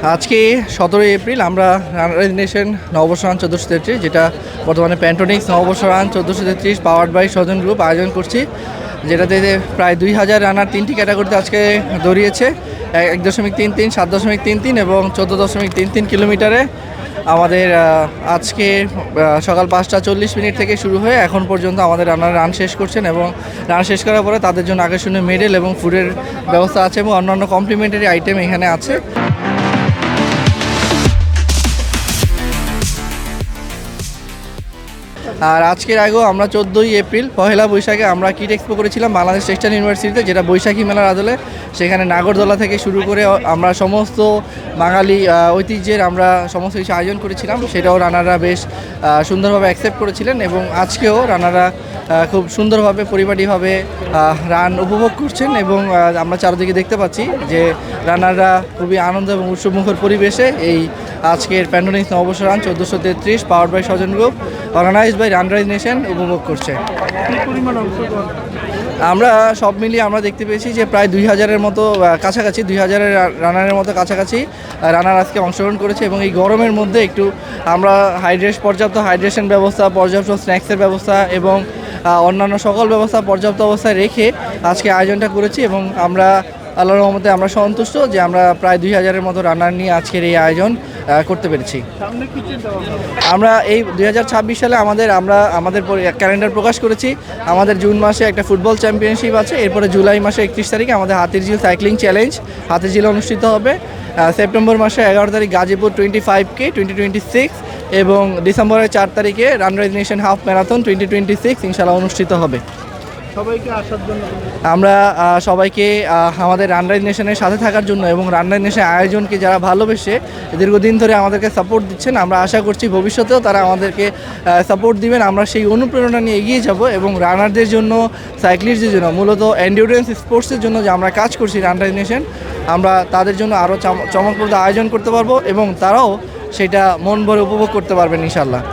আজকে 17 এপ্রিল আমরা রানারাইজ নেশন নববর্ষ রান 1433, যেটা বর্তমানে প্যান্টোনিক্স নববর্ষ রান 1433 পাওয়ার্ড বাই স্বজন গ্রুপ আয়োজন করছি, যেটাতে প্রায় 2000 রানার 3টি ক্যাটাগরিতে আজকে দৌড়িয়েছে। 1.33, 7.33 এবং 14.33 কিলোমিটারে। আমাদের আজকে সকাল 5:40 থেকে শুরু হয়ে এখন পর্যন্ত আমাদের রানার রান শেষ করছেন, এবং রান শেষ করার পরে তাদের জন্য আকর্ষণীয় মেডেল এবং ফুডের ব্যবস্থা আছে এবং অন্যান্য কমপ্লিমেন্টারি আইটেম এখানে আছে। আর আজকের আগেও আমরা 14 এপ্রিল পহেলা বৈশাখে আমরা কিট এক্সপো করেছিলাম বাংলাদেশ টেক্সটাইল ইউনিভার্সিটিতে, যেটা বৈশাখী মেলার আদলে। সেখানে নাগরদোলা থেকে শুরু করে আমরা সমস্ত বাঙালি ঐতিহ্যের আমরা সমস্ত কিছু আয়োজন করেছিলাম, সেটাও রানাররা বেশ সুন্দরভাবে অ্যাকসেপ্ট করেছিলেন। এবং আজকেও রানাররা খুব সুন্দরভাবে পরিপাটিভাবে রান উপভোগ করছেন, এবং আমরা চারদিকে দেখতে পাচ্ছি যে রানাররা খুবই আনন্দ এবং উৎসবমুখর পরিবেশে এই আজকের প্যান্টোনিক্স নববর্ষ রান 1433 পাওয়ার্ড বাই স্বজন গ্রুপ অর্গানাইজড বাই রানারাইজ নেশন উপভোগ করছে। আমরা সব মিলিয়ে আমরা দেখতে পেয়েছি যে প্রায় 2000-এর মতো কাছাকাছি, 2000 রানারের মতো কাছাকাছি রানার আজকে অংশগ্রহণ করেছে। এবং এই গরমের মধ্যে একটু আমরা পর্যাপ্ত হাইড্রেশন ব্যবস্থা, পর্যাপ্ত স্ন্যাক্সের ব্যবস্থা এবং অন্যান্য সকল ব্যবস্থা পর্যাপ্ত অবস্থায় রেখে আজকে আয়োজনটা করেছি। এবং আমরা আল্লাহর রহমতে আমরা সন্তুষ্ট যে আমরা প্রায় 2000-এর মতো রানার নিয়ে আজকের এই আয়োজন করতে পেরেছি। আমরা এই 2026 সালে আমাদের ক্যালেন্ডার প্রকাশ করেছি। আমাদের জুন মাসে একটা ফুটবল চ্যাম্পিয়নশিপ আছে, এরপরে জুলাই মাসে 31 তারিখে আমাদের হাতিরঝিল সাইক্লিং চ্যালেঞ্জ হাতিরঝিল অনুষ্ঠিত হবে। সেপ্টেম্বর মাসে 11 তারিখ গাজীপুর 25K 2026 এবং ডিসেম্বরের 4 তারিখে রানারাইজ নেশন হাফ ম্যারাথন 2026 ইনশাআল্লাহ অনুষ্ঠিত হবে। আমরা সবাইকে আমাদের রানারাইজ নেশনের সাথে থাকার জন্য এবং রানারাইজ নেশনের আয়োজনকে যারা ভালোবেসে দীর্ঘদিন ধরে আমাদেরকে সাপোর্ট দিচ্ছেন, আমরা আশা করছি ভবিষ্যতেও তারা আমাদেরকে সাপোর্ট দিবেন। আমরা সেই অনুপ্রেরণা নিয়ে এগিয়ে যাব এবং রানারদের জন্য, সাইক্লিস্টদের জন্য, মূলত এন্ডিউরেন্স স্পোর্টসের জন্য যে আমরা কাজ করছি রানারাইজ নেশন, আমরা তাদের জন্য আরও চমকপ্রদ আয়োজন করতে পারবো এবং তারাও সেটা মন ভরে উপভোগ করতে পারবেন ইনশাআল্লাহ।